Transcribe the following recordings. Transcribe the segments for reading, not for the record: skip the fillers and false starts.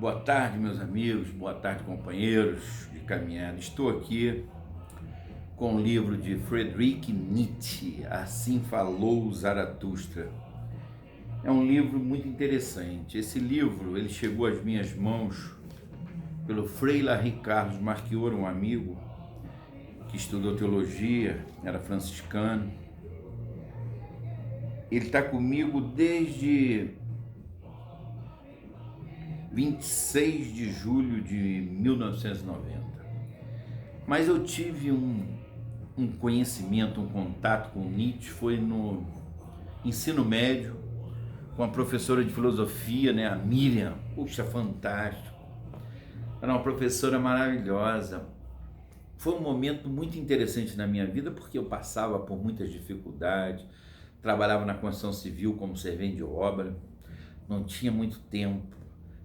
Boa tarde, meus amigos, boa tarde, companheiros de caminhada. Estou aqui com o livro de Friedrich Nietzsche, Assim Falou Zaratustra. É um livro muito interessante. Esse livro ele chegou às minhas mãos pelo Frei Larry Carlos Marchioro, um amigo que estudou teologia, era franciscano. Ele está comigo desde 26 de julho de 1990. Mas eu tive um conhecimento, um contato com Nietzsche, foi no ensino médio, com a professora de filosofia, né, a Miriam. Puxa, fantástico. Era uma professora maravilhosa. Foi um momento muito interessante na minha vida, porque eu passava por muitas dificuldades, trabalhava na construção civil como servente de obra, não tinha muito tempo,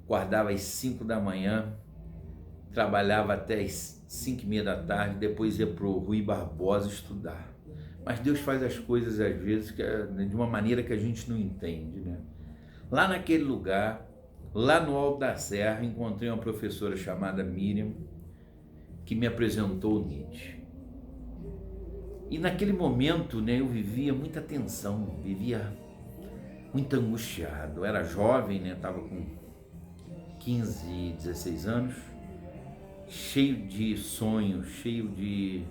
acordava às 5 da manhã, trabalhava até às 5:30 da tarde, depois ia para o Rui Barbosa estudar. Mas Deus faz as coisas às vezes de uma maneira que a gente não entende, né? Lá naquele lugar, lá no alto da serra, encontrei uma professora chamada Miriam, que me apresentou Nietzsche. E naquele momento, né, eu vivia muita tensão, vivia muito angustiado. Eu era jovem, né, estava com 15, 16 anos, cheio de sonhos, cheio de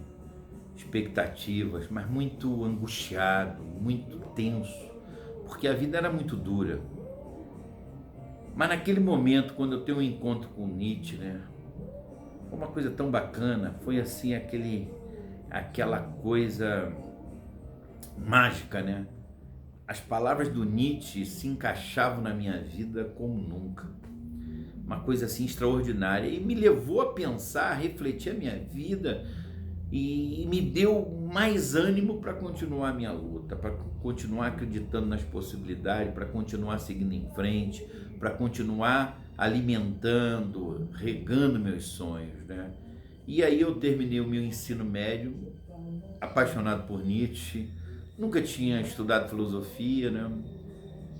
expectativas, mas muito angustiado, muito tenso, porque a vida era muito dura. Mas naquele momento, quando eu tenho um encontro com Nietzsche, né, foi uma coisa tão bacana, foi assim aquela coisa mágica, né? As palavras do Nietzsche se encaixavam na minha vida como nunca. Uma coisa assim extraordinária, e me levou a pensar, a refletir a minha vida, e me deu mais ânimo para continuar a minha luta, para continuar acreditando nas possibilidades, para continuar seguindo em frente, para continuar alimentando, regando meus sonhos, né? E aí eu terminei o meu ensino médio, apaixonado por Nietzsche, nunca tinha estudado filosofia, né?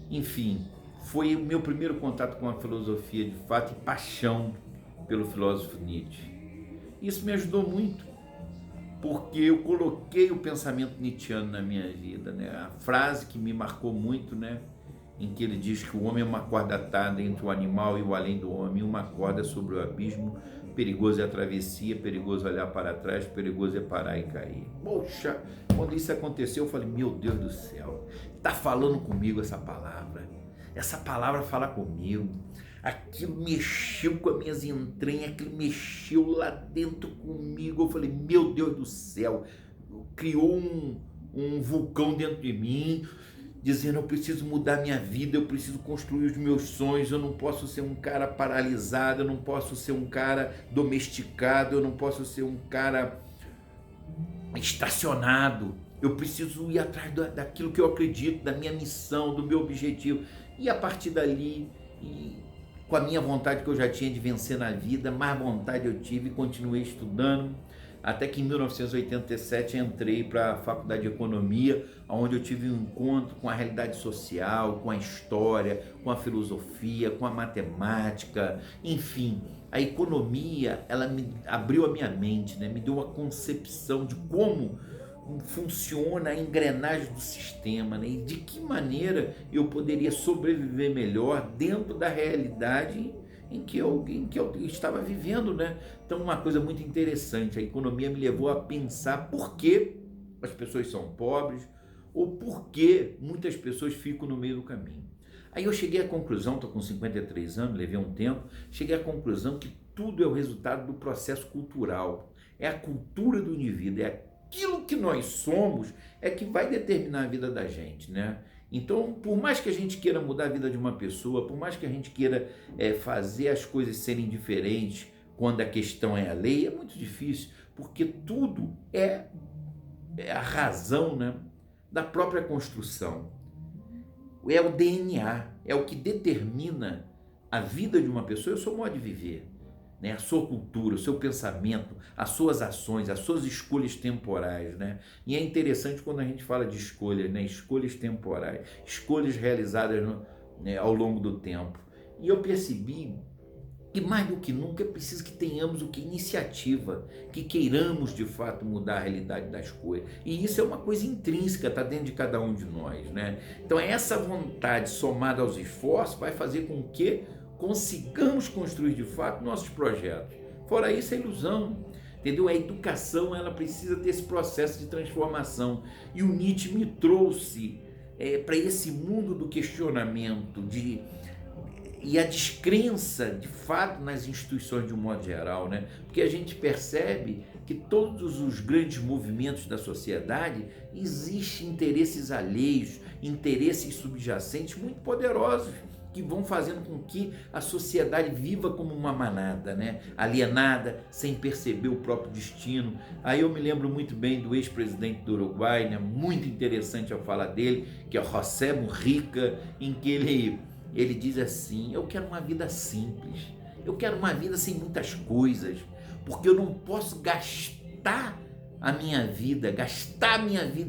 Enfim, foi o meu primeiro contato com a filosofia de fato e paixão pelo filósofo Nietzsche. Isso me ajudou muito, porque eu coloquei o pensamento nietzschiano na minha vida, né? A frase que me marcou muito, né? Em que ele diz que o homem é uma corda atada entre o animal e o além do homem, uma corda sobre o abismo, perigoso é a travessia, perigoso olhar para trás, perigoso é parar e cair. Poxa, quando isso aconteceu eu falei, meu Deus do céu, está falando comigo essa palavra fala comigo, aquilo mexeu com as minhas entranhas, aquilo mexeu lá dentro comigo, eu falei, meu Deus do céu, criou um vulcão dentro de mim, dizendo, eu preciso mudar minha vida, eu preciso construir os meus sonhos, eu não posso ser um cara paralisado, eu não posso ser um cara domesticado, eu não posso ser um cara estacionado, eu preciso ir atrás daquilo que eu acredito, da minha missão, do meu objetivo. E a partir dali, com a minha vontade que eu já tinha de vencer na vida, mais vontade eu tive e continuei estudando, até que em 1987 entrei para a Faculdade de Economia, onde eu tive um encontro com a realidade social, com a história, com a filosofia, com a matemática, enfim. A economia, ela me abriu a minha mente, né? Me deu uma concepção de como funciona a engrenagem do sistema, né? E de que maneira eu poderia sobreviver melhor dentro da realidade em que eu estava vivendo, né? Então, uma coisa muito interessante, a economia me levou a pensar por que as pessoas são pobres ou por que muitas pessoas ficam no meio do caminho. Aí eu cheguei à conclusão, estou com 53 anos, levei um tempo, cheguei à conclusão que tudo é o resultado do processo cultural, é a cultura do indivíduo, é aquilo que nós somos é que vai determinar a vida da gente, né? Então, por mais que a gente queira mudar a vida de uma pessoa, por mais que a gente queira fazer as coisas serem diferentes quando a questão é a lei, é muito difícil, porque tudo é a razão, né, da própria construção. É o DNA, é o que determina a vida de uma pessoa, é o seu modo de viver, né? A sua cultura, o seu pensamento, as suas ações, as suas escolhas temporais, né? E é interessante quando a gente fala de escolhas, né? Escolhas temporais, escolhas realizadas, né, ao longo do tempo. E eu percebi que mais do que nunca é preciso que tenhamos o que? Iniciativa, que queiramos de fato mudar a realidade das coisas. E isso é uma coisa intrínseca, está dentro de cada um de nós, né? Então essa vontade somada aos esforços vai fazer com que consigamos construir de fato nossos projetos. Fora isso é ilusão. Entendeu? A educação ela precisa ter esse processo de transformação. E o Nietzsche me trouxe para esse mundo do questionamento e a descrença, de fato, nas instituições de um modo geral, né? Porque a gente percebe que todos os grandes movimentos da sociedade existem interesses alheios, interesses subjacentes muito poderosos, que vão fazendo com que a sociedade viva como uma manada, né? Alienada, sem perceber o próprio destino. Aí eu me lembro muito bem do ex-presidente do Uruguai, né? Muito interessante a fala dele, que é o José Mujica, em que ele diz assim: eu quero uma vida simples, eu quero uma vida sem muitas coisas, porque eu não posso gastar a minha vida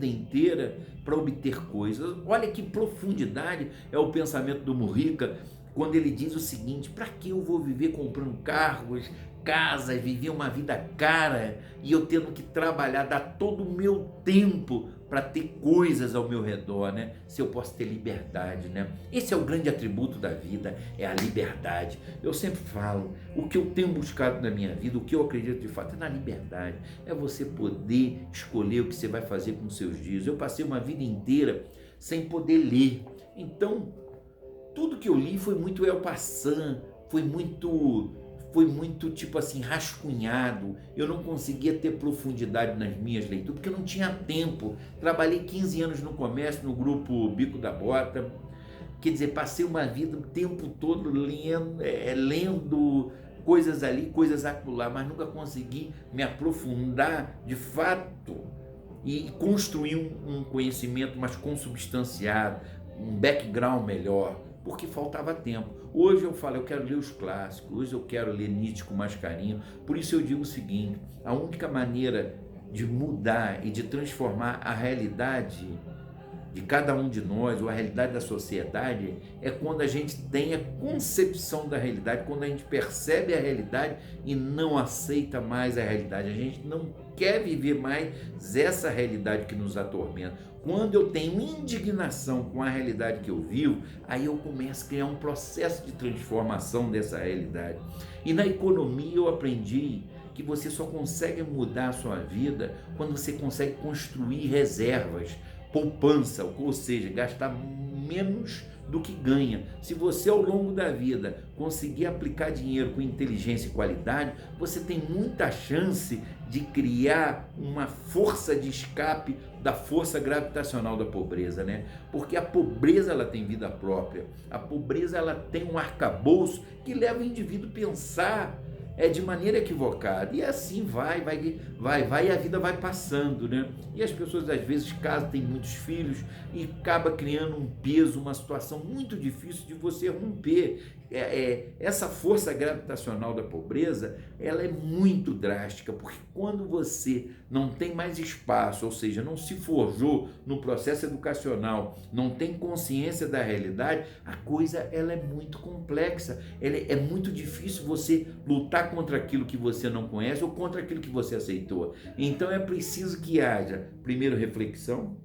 inteira para obter coisas. Olha que profundidade é o pensamento do Mujica, quando ele diz o seguinte: para que eu vou viver comprando carros, casas, viver uma vida cara e eu tendo que trabalhar, dar todo o meu tempo para ter coisas ao meu redor, né? Se eu posso ter liberdade, né? Esse é o grande atributo da vida, é a liberdade. Eu sempre falo, o que eu tenho buscado na minha vida, o que eu acredito de fato é na liberdade, é você poder escolher o que você vai fazer com os seus dias. Eu passei uma vida inteira sem poder ler, então tudo que eu li foi muito El Passant, foi muito tipo assim, rascunhado. Eu não conseguia ter profundidade nas minhas leituras, porque eu não tinha tempo. Trabalhei 15 anos no comércio, no grupo Bico da Bota, quer dizer, passei uma vida o tempo todo lendo coisas ali, coisas acolá, mas nunca consegui me aprofundar de fato e construir um conhecimento mais consubstanciado, um background melhor, porque faltava tempo. Hoje eu falo, eu quero ler os clássicos, hoje eu quero ler Nietzsche com mais carinho. Por isso eu digo o seguinte: a única maneira de mudar e de transformar a realidade de cada um de nós, ou a realidade da sociedade, é quando a gente tem a concepção da realidade, quando a gente percebe a realidade e não aceita mais a realidade. A gente não quer viver mais essa realidade que nos atormenta. Quando eu tenho indignação com a realidade que eu vivo, aí eu começo a criar um processo de transformação dessa realidade. E na economia eu aprendi que você só consegue mudar a sua vida quando você consegue construir reservas, poupança, ou seja, gastar menos do que ganha. Se você ao longo da vida conseguir aplicar dinheiro com inteligência e qualidade, você tem muita chance de criar uma força de escape da força gravitacional da pobreza, né? Porque a pobreza ela tem vida própria. A pobreza ela tem um arcabouço que leva o indivíduo a pensar de maneira equivocada, e assim vai e a vida vai passando, né? E as pessoas às vezes casam, têm muitos filhos e acaba criando um peso, uma situação muito difícil de você romper. Essa força gravitacional da pobreza, ela é muito drástica, porque quando você não tem mais espaço, ou seja, não se forjou no processo educacional, não tem consciência da realidade, a coisa ela é muito complexa, é muito difícil você lutar contra aquilo que você não conhece ou contra aquilo que você aceitou. Então é preciso que haja, primeiro, reflexão,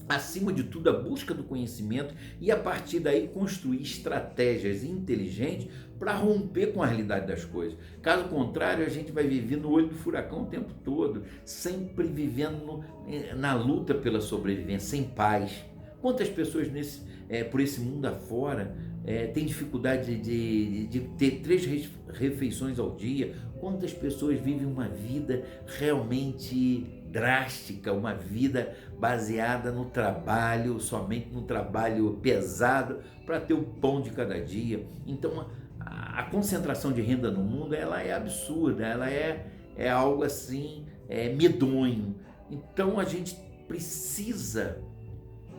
acima de tudo a busca do conhecimento, e a partir daí construir estratégias inteligentes para romper com a realidade das coisas. Caso contrário, a gente vai viver no olho do furacão o tempo todo, sempre vivendo na luta pela sobrevivência, sem paz. Quantas pessoas por esse mundo afora têm dificuldade de ter 3 refeições ao dia? Quantas pessoas vivem uma vida realmente drástica, uma vida baseada no trabalho, somente no trabalho pesado para ter o pão de cada dia? Então a concentração de renda no mundo ela é absurda, ela é algo assim medonho. Então a gente precisa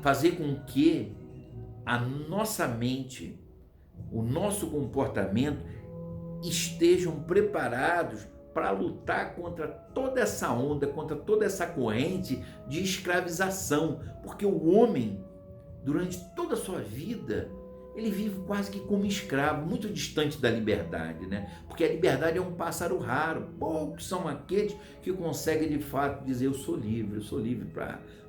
fazer com que a nossa mente, o nosso comportamento estejam preparados para lutar contra toda essa onda, contra toda essa corrente de escravização, porque o homem, durante toda a sua vida, ele vive quase que como escravo, muito distante da liberdade, né? Porque a liberdade é um pássaro raro, poucos são aqueles que conseguem de fato dizer eu sou livre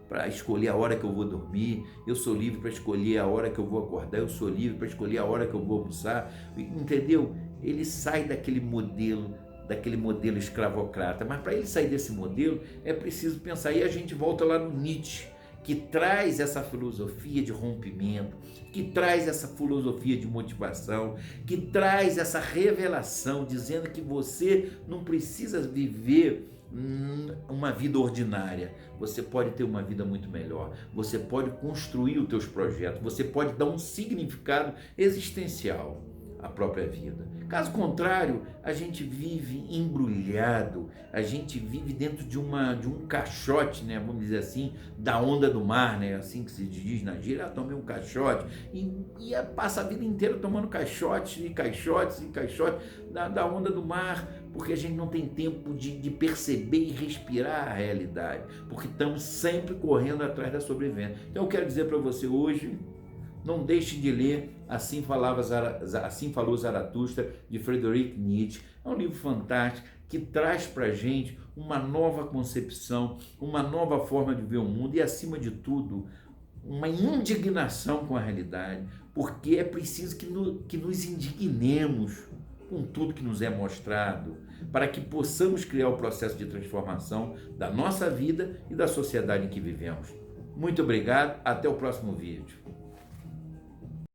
para escolher a hora que eu vou dormir, eu sou livre para escolher a hora que eu vou acordar, eu sou livre para escolher a hora que eu vou almoçar, entendeu? Ele sai daquele modelo escravocrata, mas para ele sair desse modelo é preciso pensar, e a gente volta lá no Nietzsche, que traz essa filosofia de rompimento, que traz essa filosofia de motivação, que traz essa revelação, dizendo que você não precisa viver uma vida ordinária, você pode ter uma vida muito melhor, você pode construir os teus projetos, você pode dar um significado existencial à própria vida. Caso contrário, a gente vive embrulhado, a gente vive dentro de um caixote, né, vamos dizer assim, da onda do mar, né, assim que se diz na gíria, tomei um caixote, e passa a vida inteira tomando caixotes da onda do mar, porque a gente não tem tempo de perceber e respirar a realidade, porque estamos sempre correndo atrás da sobrevivência. Então eu quero dizer para você hoje, não deixe de ler Assim Falou Zaratustra, de Friedrich Nietzsche. É um livro fantástico que traz para a gente uma nova concepção, uma nova forma de ver o mundo e, acima de tudo, uma indignação com a realidade, porque é preciso que nos indignemos com tudo que nos é mostrado, para que possamos criar o processo de transformação da nossa vida e da sociedade em que vivemos. Muito obrigado, até o próximo vídeo.